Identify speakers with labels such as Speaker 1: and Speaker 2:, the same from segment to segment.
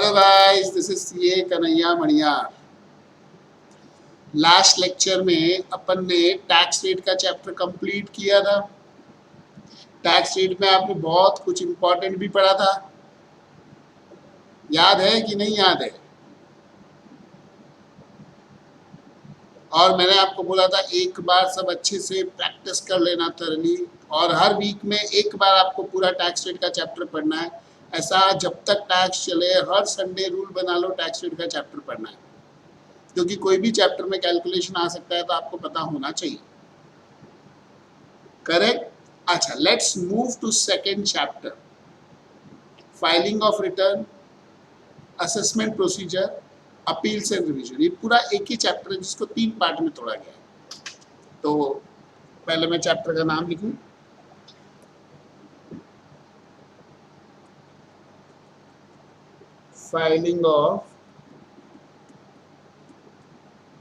Speaker 1: Hello guys, this is CA Kanhaiya मणिया। Last lecture में अपन ने tax rate का चैप्टर कंप्लीट किया था। टैक्स रेट में आपने बहुत कुछ इंपॉर्टेंट भी पढ़ा था, याद है कि नहीं याद है? और मैंने आपको बोला था एक बार सब अच्छे से प्रैक्टिस कर लेना थरली, और हर वीक में एक बार आपको पूरा टैक्स रेट का चैप्टर पढ़ना है। ऐसा जब तक टैक्स चले हर संडे रूल बना लो टैक्स रेट का चैप्टर पढ़ना है, क्योंकि कोई भी चैप्टर में कैलकुलेशन आ सकता है, तो आपको पता होना चाहिए। करेक्ट? अच्छा, let's move to second chapter, filing of return, assessment procedure, appeals and revision. ये पूरा एक ही चैप्टर है जिसको 3 पार्ट में तोड़ा गया है। तो पहले मैं चैप्टर का नाम लिखूं, filing of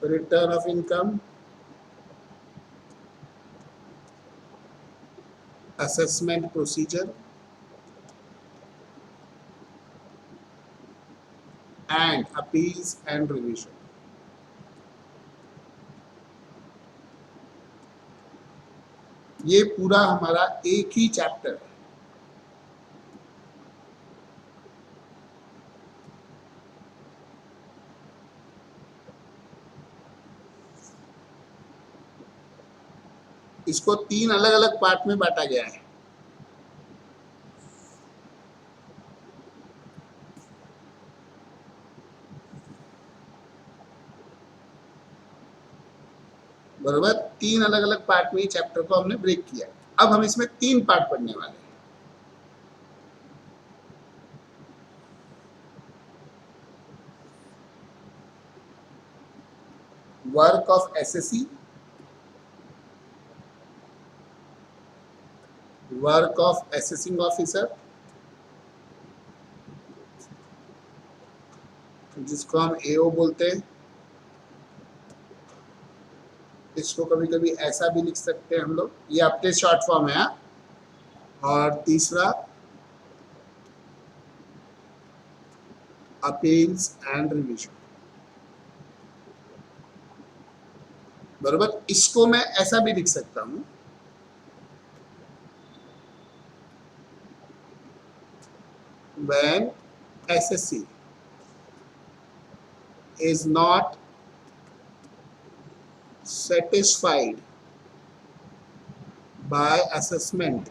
Speaker 1: return of income, assessment procedure and appeals and revision. ये पूरा हमारा एक ही चैप्टर है। इसको 3 अलग अलग पार्ट में बांटा गया है। बराबर, 3 अलग अलग पार्ट में चैप्टर को हमने ब्रेक किया। अब हम इसमें 3 पार्ट पढ़ने वाले हैं। Work of SSC, work of assessing officer, जिसको हम एओ बोलते हैं, इसको कभी कभी ऐसा भी लिख सकते हैं हम लोग, ये अपने शॉर्ट फॉर्म है। और तीसरा अपील्स एंड रिवीजन। बराबर, इसको मैं ऐसा भी लिख सकता हूं, when SSC is not satisfied by assessment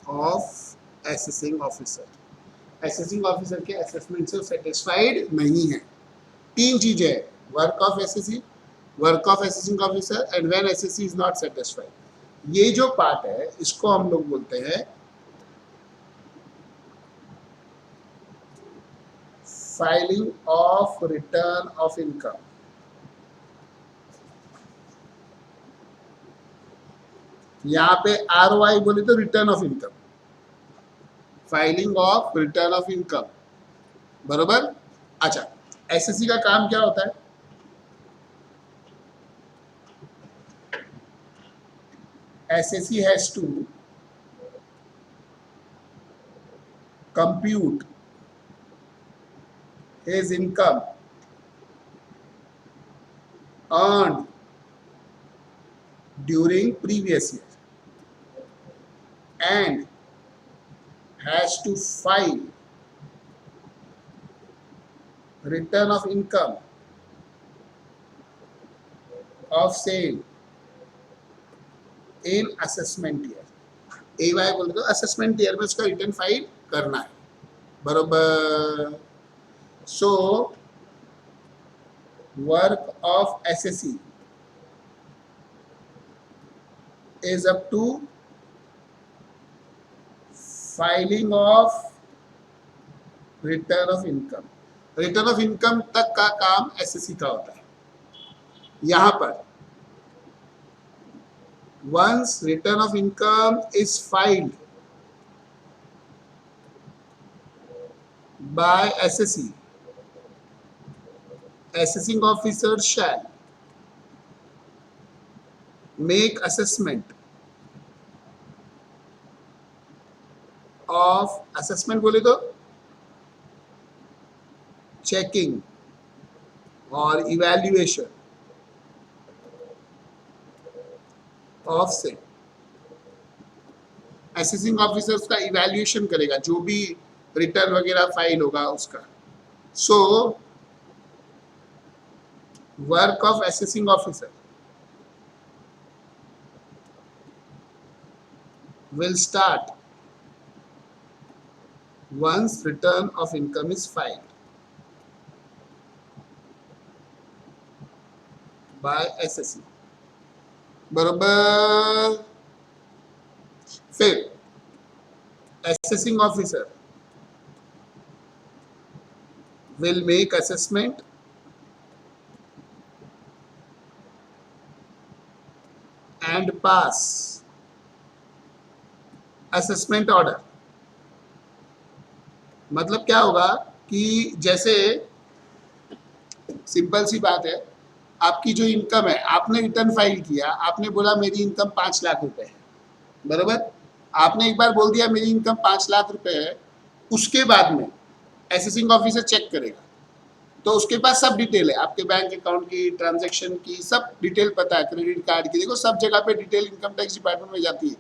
Speaker 1: of assessing officer, assessing officer के assessment से satisfied नहीं है। 3 चीजें है, work of SSC, work of assessing officer and when SSC is not satisfied. ये जो पार्ट है इसको हम लोग बोलते हैं filing of return of income. यहाँ पे आरओआई बोले तो return of income, filing of return of income. बरोबर। अच्छा, एसएससी का काम क्या होता है? SSC has to compute his income earned during previous year and has to file return of income of same in assessment year. AY बोलते तो assessment year में उसका रिटर्न फाइल करना है। बरोबर। So work of assessee is up to filing of return of income. Return of income तक का काम एसएससी का होता है। यहां पर once return of income is filed by SSC, assessing officer shall make assessment of assessment बोले तो चेकिंग और evaluation of set. Assessing officer उसका इवैल्यूएशन करेगा, जो भी रिटर्न वगैरह फाइल होगा उसका। सो work of assessing officer will start once return of income is filed by assessing। बरोबर। फिर assessing officer will make assessment and pass assessment order। मतलब क्या होगा कि जैसे सिंपल सी बात है, आपकी जो इनकम है, आपने रिटर्न फाइल किया, आपने बोला मेरी इनकम 5 लाख रुपए है, बरोबर। आपने एक बार बोल दिया मेरी इनकम 5 लाख रुपए है, उसके बाद में असेसिंग ऑफिसर चेक करेगा, तो उसके पास सब डिटेल है, आपके बैंक अकाउंट की, ट्रांजैक्शन की, सब डिटेल पता है, क्रेडिट कार्ड की, देखो सब जगह पे डिटेल इनकम टैक्स डिपार्टमेंट में जाती है।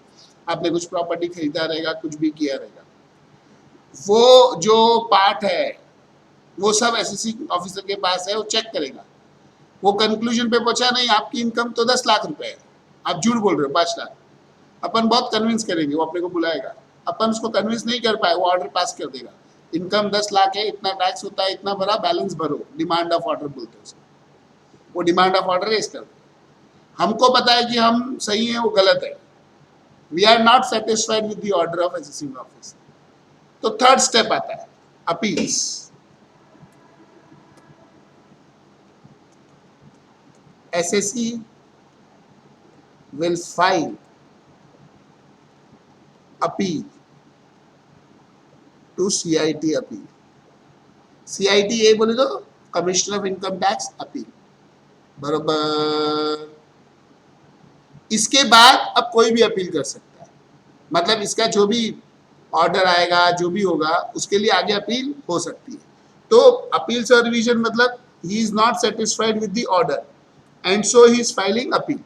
Speaker 1: आपने कुछ प्रॉपर्टी खरीदा रहेगा, कुछ भी किया रहेगा, वो जो पार्ट है वो सब असेसिंग ऑफिसर के पास है, वो चेक करेगा। वो कंक्लूजन पे पहुंचा नहीं आपकी इनकम तो 10 लाख रुपए है, आप झूठ बोल रहे हो 5 लाख। अपन बहुत कन्विंस करेंगे, वो अपने को बुलाएगा, अपन उसको कन्विंस नहीं कर पाए, वो ऑर्डर पास कर देगा, इनकम 10 लाख है, इतना टैक्स होता है, इतना भरा, बैलेंस भरो, डिमांड ऑफ ऑर्डर बोलते हैं उसको। वो डिमांड ऑफ ऑर्डर रेज कर देगा। हमको पता है कि हम सही है, वो गलत है, we are not satisfied with the order of assessing office. तो थर्ड स्टेप आता है appeals. Assessee will file appeal to CIT appeal। CIT ये बोले तो commissioner of income tax appeal, बरोबर। इसके बाद अब कोई भी अपील कर सकता है, मतलब इसका जो भी ऑर्डर आएगा, जो भी होगा, उसके लिए आगे अपील हो सकती है। तो अपील से रिवीजन मतलब he is not satisfied with the order and so he is filing appeal,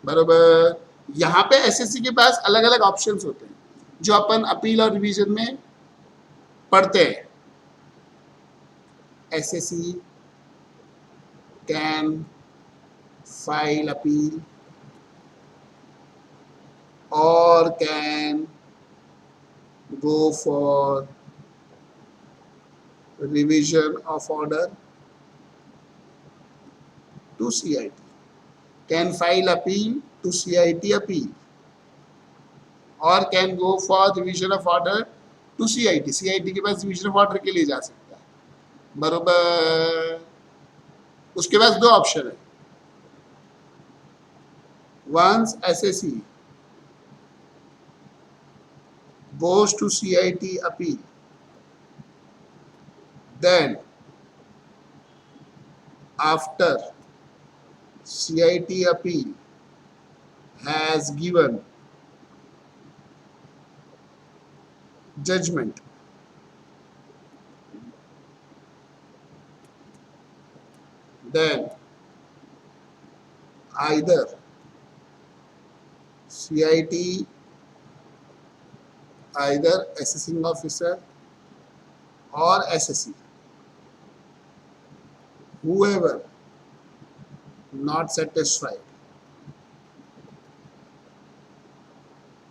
Speaker 1: बरोबर। यहाँ पे एसएससी के पास अलग अलग ऑप्शंस होते हैं जो अपन अपील और रिवीजन में पढ़ते हैं। एसएससी कैन फाइल अपील और can go for revision of order to CIT, can file appeal to CIT appeal or can go for revision of order to CIT। CIT के पास revision of order के लिए जा सकता है, बरोबर। उसके पास दो ऑप्शन है, once SSE goes to CIT appeal, then after CIT appeal has given judgment, then either CIT, either assessing officer or SSE, whoever not satisfied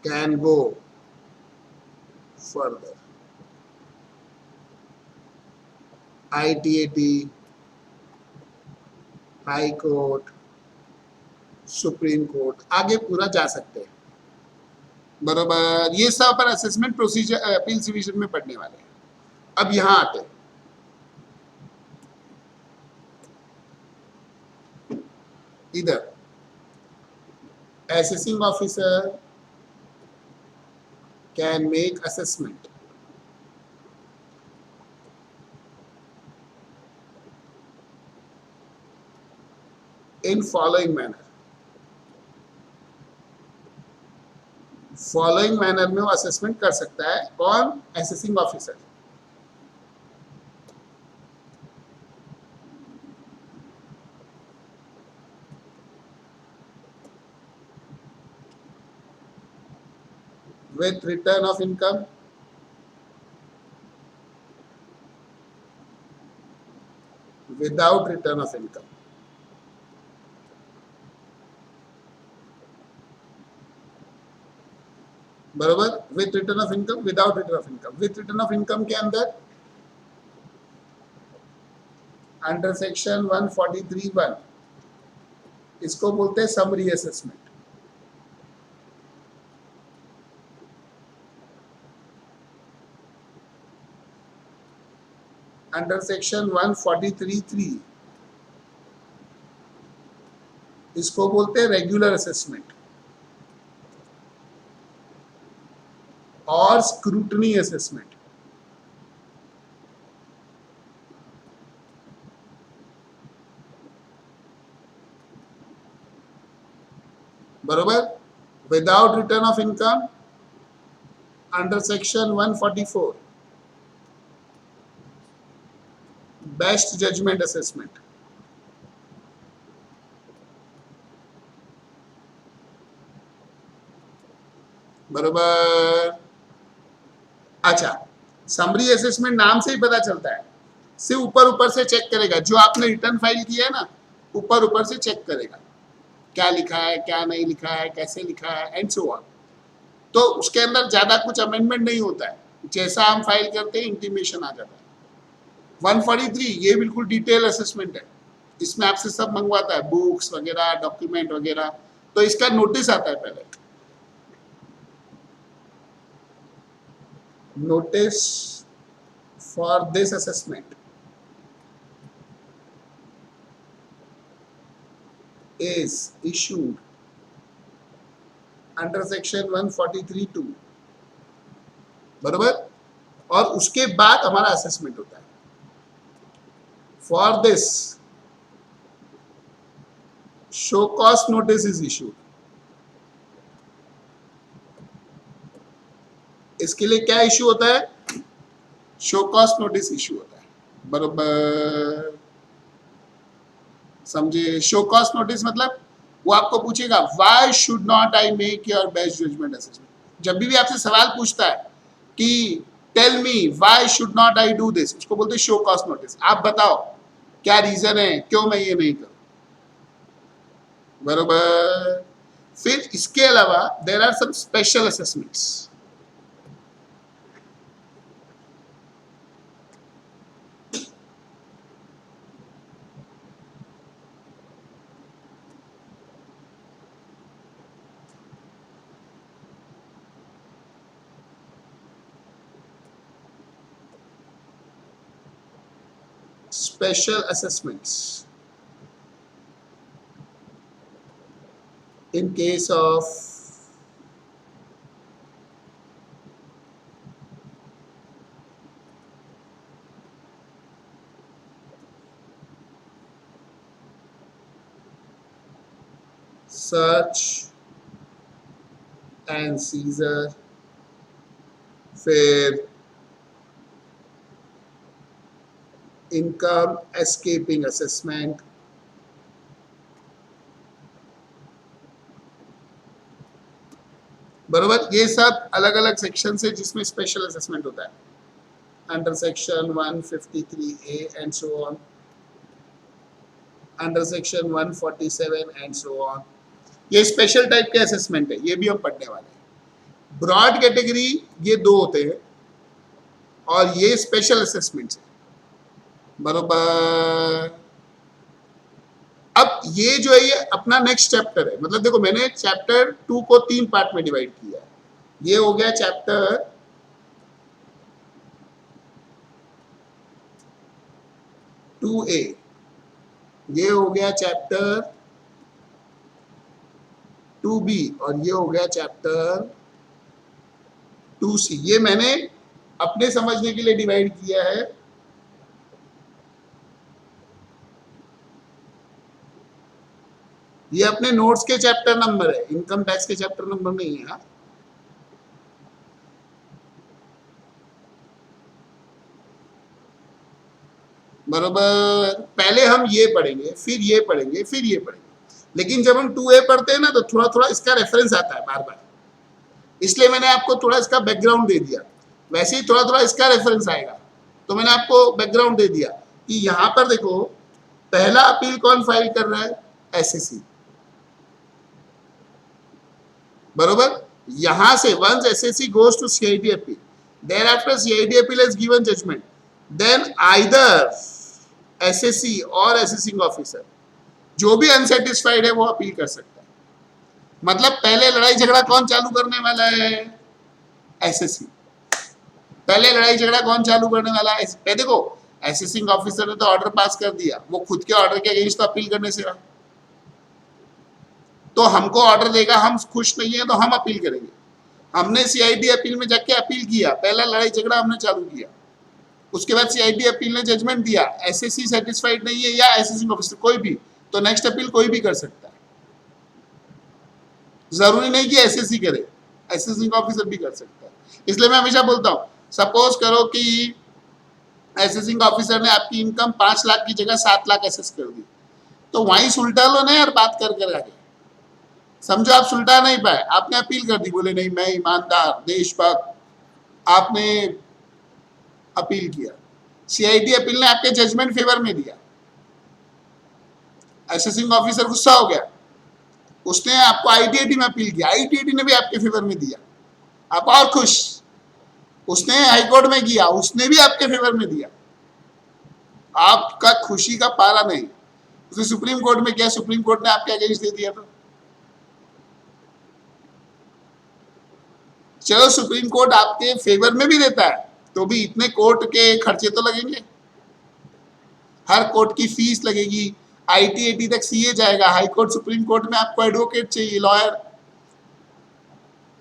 Speaker 1: can go further। ITAT, high court, supreme court, आगे पूरा जा सकते हैं, बरोबर। ये सब अपन assessment procedure appeal division में पढ़ने वाले हैं। अब यहां आते हैं, इधर assessing officer can make assessment in following manner। Following manner में वो असेसमेंट कर सकता है। कौन? Assessing officer. With return of income, without return of income. बरोबर, with return of income, without return of income. With return of income के अंदर under section 143(1) इसको बोलते हैं समरी असेसमेंट। अंडर सेक्शन 143(3) इसको बोलते हैं रेगुलर असेसमेंट और स्क्रूटनी असेसमेंट। बरोबर, without return of income under section 144 best judgement assessment. बरोबर। अच्छा, समरी असेसमेंट नाम से ही पता चलता है, सिर्फ ऊपर ऊपर से चेक करेगा। जो आपने रिटर्न फाइल किया है ना, ऊपर ऊपर से चेक करेगा क्या लिखा है, क्या नहीं लिखा है, कैसे लिखा है, एंड सो ऑन। तो उसके अंदर ज्यादा कुछ अमेंडमेंट नहीं होता है, जैसा हम फाइल करते हैं इंटीमेशन आ जाता है। 143 ये बिल्कुल डिटेल असेसमेंट है, इसमें आपसे सब मंगवाता है, बुक्स वगैरह, डॉक्यूमेंट वगैरह। तो इसका नोटिस आता है पहले, notice for this assessment is issued under section 143(2). बरोबर, और उसके बाद हमारा असेसमेंट होता है। For this show cost notice is issued. इसके लिए क्या इश्यू होता है? शो कॉस्ट नोटिस इश्यू होता है। बरोबर, समझे? शो कॉस्ट नोटिस मतलब वो आपको पूछेगा why should not I make your best judgement assessment. जब भी आपसे सवाल पूछता है कि tell me why should not I do this, उसको बोलते हैं शो कॉस्ट नोटिस। आप बताओ क्या रीजन है क्यों मैं ये नहीं करूं। बरोबर। फिर इसके अलावा there are some special assessments. Special assessments in case of search and seizure, फिर इनकम एस्केपिंग असेसमेंट, बरोबर। ये सब अलग अलग सेक्शन से जिसमें स्पेशल असेसमेंट होता है, under section 153A and so on, under section 147 and so on. ये स्पेशल टाइप के असेसमेंट है, ये भी हम पढ़ने वाले हैं। ब्रॉड कैटेगरी ये दो होते हैं और ये स्पेशल असेसमेंट्स है। बरोबर। अब ये जो है ये अपना नेक्स्ट चैप्टर है। मतलब देखो मैंने चैप्टर 2 को 3 पार्ट में डिवाइड किया है। ये हो गया चैप्टर 2A, ये हो गया चैप्टर 2B और ये हो गया चैप्टर 2C। ये मैंने अपने समझने के लिए डिवाइड किया है। ये अपने नोट्स के चैप्टर नंबर है, इनकम टैक्स के चैप्टर नंबर नहीं है। बरोबर, पहले हम ये पढ़ेंगे, फिर ये पढ़ेंगे, फिर ये पढ़ेंगे, लेकिन जब हम 2A पढ़ते हैं ना तो थोड़ा थोड़ा इसका रेफरेंस आता है बार बार, इसलिए मैंने आपको थोड़ा इसका बैकग्राउंड दे दिया। वैसे ही थोड़ा थोड़ा इसका रेफरेंस आएगा, तो मैंने आपको बैकग्राउंड दे दिया कि यहां पर देखो, पहला अपील कौन फाइल कर रहा है? एसएससी, बरोबर। यहां से once assessee goes to CIT appeal, thereafter CIT appeal has given judgement, then either assessee और असेसिंग ऑफिसर जो भी अनसेटिस्फाइड है वो अपील कर सकता है। मतलब पहले लड़ाई झगड़ा कौन चालू करने वाला है? एसएससी। पहले लड़ाई झगड़ा कौन चालू करने वाला है? देखो, असेसिंग ऑफिसर ने तो ऑर्डर पास कर दिया, वो खुद के ऑर्डर के अगेंस्ट तो अपील करने से रहा, तो हमको ऑर्डर देगा, हम खुश नहीं है तो हम अपील करेंगे। हमने सीआईडी अपील में जाके अपील किया, पहला लड़ाई झगड़ा हमने चालू किया, उसके बाद सीआईडी अपील ने जजमेंट दिया, एसएससी सेटिस्फाइड नहीं है या असेसिंग ऑफिसर कोई भी, तो नेक्स्ट अपील कोई भी कर सकता है, जरूरी नहीं कि एसएससी करे, असेसिंग ऑफिसर भी कर सकता है। इसलिए मैं हमेशा बोलता हूँ, सपोज करो कि असेसिंग ऑफिसर ने आपकी इनकम 5 लाख की जगह 7 लाख एसेस कर दी, तो वहीं सुलटा लो ना यार, बात कर आगे। समझो आप सुलटा नहीं पाए, आपने अपील कर दी, बोले नहीं मैं ईमानदार देशभक्त, आपने अपील किया, सीआईडी अपील ने आपके जजमेंट फेवर में दिया, असेसिंग ऑफिसर गुस्सा हो गया, उसने आपको आईटीएटी में अपील किया, आईटीएटी ने भी आपके फेवर में दिया, आप और खुश, उसने हाईकोर्ट में किया, उसने भी आपके फेवर में दिया, आपका खुशी का पारा नहीं। उसने सुप्रीम कोर्ट में किया, सुप्रीम कोर्ट ने आपके अगेंस्ट दे दिया, तो चलो सुप्रीम कोर्ट आपके फेवर में भी देता है, तो भी इतने कोर्ट के खर्चे तो लगेंगे, हर कोर्ट की फीस लगेगी, आईटीएटी तक सीए जाएगा, हाई कोर्ट सुप्रीम कोर्ट में आपको एडवोकेट चाहिए, लॉयर,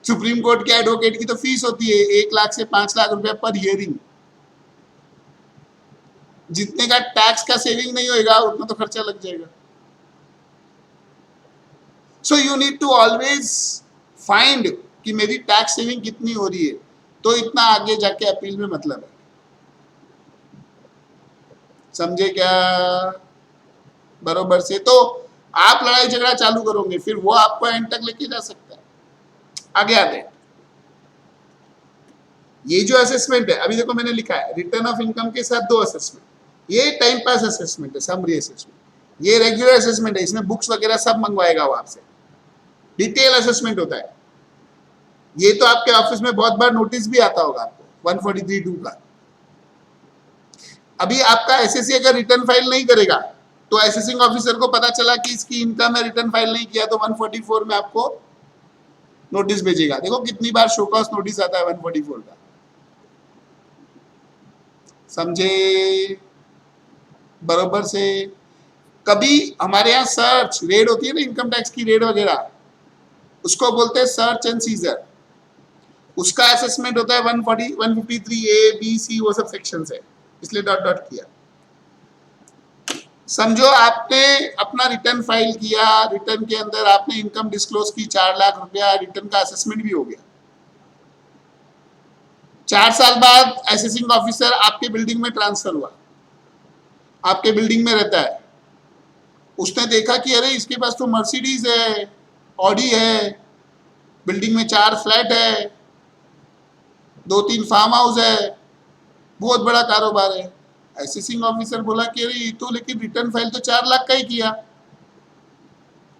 Speaker 1: सुप्रीम कोर्ट के एडवोकेट की तो फीस होती है 1 लाख से 5 लाख रुपया पर हियरिंग, जितने का टैक्स का सेविंग नहीं होएगा उतना तो खर्चा लग जाएगा। So you need to always find कि मेरी टैक्स सेविंग कितनी हो रही है, तो इतना आगे जाके अपील में मतलब है, समझे क्या? बरोबर से तो आप लड़ाई झगड़ा चालू करोगे, फिर वो आपको एंड तक लेके जा सकता है। आगे आते हैं, ये जो असेसमेंट है, अभी देखो मैंने लिखा है रिटर्न ऑफ इनकम के साथ 2 असेसमेंट, ये टाइम पास असेसमेंट है, समरी असेसमेंट, ये रेगुलर असेसमेंट है, इसमें बुक्स वगैरह सब मंगवाएगा वो आपसे, डिटेल असेसमेंट होता है। ये तो आपके ऑफिस में बहुत बार नोटिस भी आता होगा आपको 143(2) का। अभी आपका एसएससी अगर रिटर्न फाइल नहीं करेगा तो असेसिंग ऑफिसर को पता चला कि इसकी इनकम है, रिटर्न फाइल नहीं किया, तो 144 में आपको नोटिस भेजेगा। देखो कितनी बार शोकॉस नोटिस आता है 144 का, समझे? बरोबर से। कभी हमारे यहाँ सर्च रेड होती है ना, इनकम टैक्स की रेड वगैरह, उसको बोलते हैं सर्च एंड सीजर, उसका असेसमेंट होता है 140 153A B C वो सब सेक्शन है, इसलिए डॉट डॉट किया। समझो आपने अपना रिटर्न फाइल किया, रिटर्न के अंदर आपने इनकम डिस्क्लोज की 4 लाख रुपया, रिटर्न का असेसमेंट भी हो गया, 4 साल बाद असेसिंग ऑफिसर आपके बिल्डिंग में ट्रांसफर हुआ, आपके बिल्डिंग में रहता है, उसने देखा कि अरे इसके पास तो मर्सिडीज है, ऑडी है, बिल्डिंग में 4 फ्लैट है, 2-3 फार्म हाउस है, बहुत बड़ा कारोबार है। असेसिंग ऑफिसर बोला कि अरे ये तो लेकिन रिटर्न फाइल तो 4 लाख का ही किया,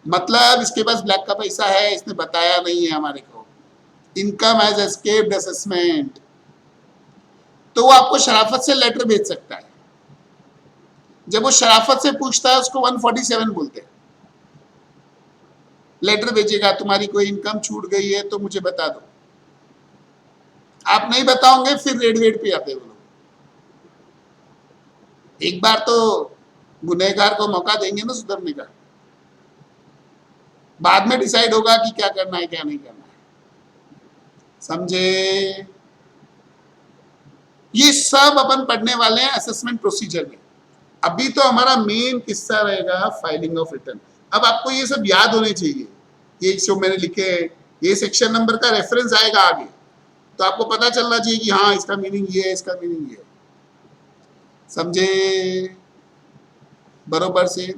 Speaker 1: मतलब इसके पास ब्लैक का पैसा है, इसने बताया नहीं है हमारे को, इनकम हैज एस्केप्ड असेसमेंट, तो वो आपको शराफत से लेटर भेज सकता है। जब वो शराफत से पूछता है उसको 147 बोलते हैं, लेटर भेजेगा तुम्हारी कोई इनकम छूट गई है तो मुझे बता दो, आप नहीं बताओगे फिर रेड वेड पे आते हो। एक बार तो गुनहगार को मौका देंगे ना सुधरने का, बाद में डिसाइड होगा कि क्या करना है क्या नहीं करना है, समझे? ये सब अपन पढ़ने वाले हैं असेसमेंट प्रोसीजर में। अभी तो हमारा मेन किस्सा रहेगा फाइलिंग ऑफ रिटर्न। अब आपको ये सब याद होने चाहिए, ये जो मैंने लिखे हैं, ये सेक्शन नंबर का रेफरेंस आएगा आगे, तो आपको पता चलना चाहिए कि हाँ इसका मीनिंग ये है, इसका मीनिंग ये है, समझे? बरोबर से।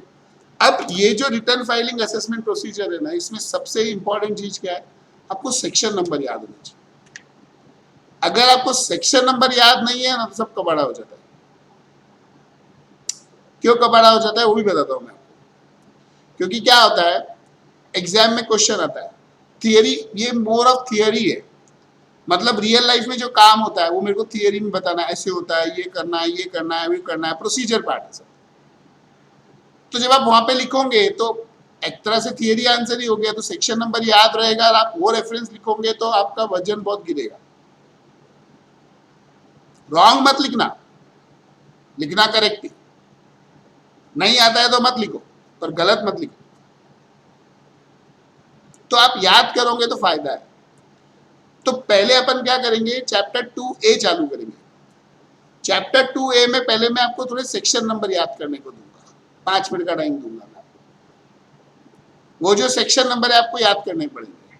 Speaker 1: अब ये जो रिटर्न फाइलिंग असेसमेंट प्रोसीजर है ना, इसमें सबसे इंपॉर्टेंट चीज क्या है, आपको सेक्शन नंबर याद होना चाहिए। अगर आपको सेक्शन नंबर याद नहीं है ना, तो सब कबाड़ा हो जाता है। क्यों कबाड़ा हो जाता है वो भी बताता हूं मैं आपको। क्योंकि क्या होता है, एग्जाम में क्वेश्चन आता है थियरी, ये मोर ऑफ थियरी है, मतलब रियल लाइफ में जो काम होता है वो मेरे को थियरी में बताना है, ऐसे होता है, ये करना है, ये करना है, वो करना है, प्रोसीजर पार्ट है सब। तो जब आप वहां पे लिखोगे तो एक तरह से थियरी आंसर ही हो गया, तो सेक्शन नंबर याद रहेगा और आप वो रेफरेंस लिखोगे तो आपका वजन बहुत गिरेगा। रॉन्ग मत लिखना, लिखना करेक्ट ही। नहीं आता है तो मत लिखो, पर गलत मत लिखो। तो आप याद करोगे तो फायदा है। तो पहले अपन क्या करेंगे, चैप्टर 2A चालू करेंगे। चैप्टर 2A में पहले मैं आपको थोड़े सेक्शन नंबर याद करने को दूंगा, 5 मिनट का टाइम दूंगा मैं। वो जो सेक्शन नंबर है आपको याद करने पड़ेंगे।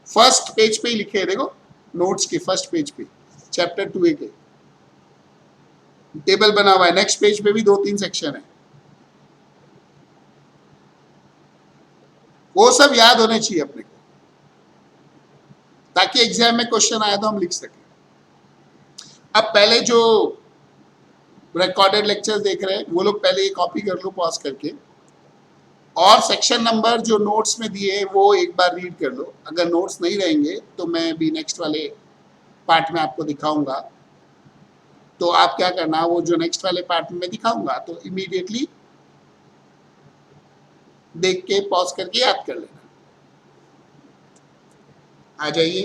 Speaker 1: फर्स्ट पेज पे ही लिखे हैं, देखो नोट्स के फर्स्ट पेज पे चैप्टर 2A के टेबल बना हुआ है। नेक्स्ट पेज पे भी 2-3 सेक्शन है, वो सब याद होने चाहिए अपने को, ताकि एग्जाम में क्वेश्चन आया तो हम लिख सकें। अब पहले जो रिकॉर्डेड लेक्चर देख रहे हैं वो लोग पहले ये कॉपी कर लो पॉज करके, और सेक्शन नंबर जो नोट्स में दिए वो एक बार रीड कर लो। अगर नोट्स नहीं रहेंगे तो मैं भी नेक्स्ट वाले पार्ट में आपको दिखाऊंगा, तो आप क्या करना, वो जो नेक्स्ट वाले पार्ट में दिखाऊंगा तो इमीडिएटली देख के पॉज करके याद कर लेना। आ जाइए,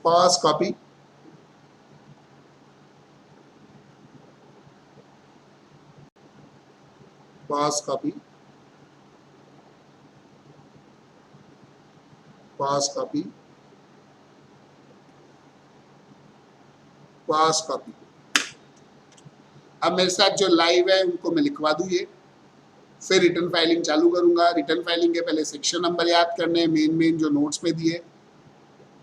Speaker 1: pause, copy, pause, copy, pause, copy, pause, copy. अब मेरे साथ जो लाइव है उनको मैं लिखवा दूं ये, फिर रिटर्न फाइलिंग चालू करूंगा। रिटर्न फाइलिंग के पहले सेक्शन नंबर याद करने, मेन जो नोट्स में दिए,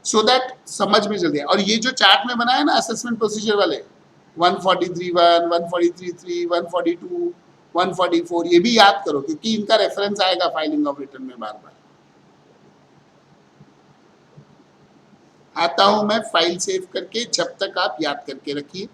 Speaker 1: सो दैट समझ में जल्दी है। और ये जो चार्ट में बनाया ना असेसमेंट प्रोसीजर वाले 143(1), 143(3), 142, 144, ये भी याद करो, क्योंकि इनका रेफरेंस आएगा फाइलिंग ऑफ रिटर्न में बार बार। आता हूं मैं फाइल सेव करके, जब तक आप याद करके रखिए।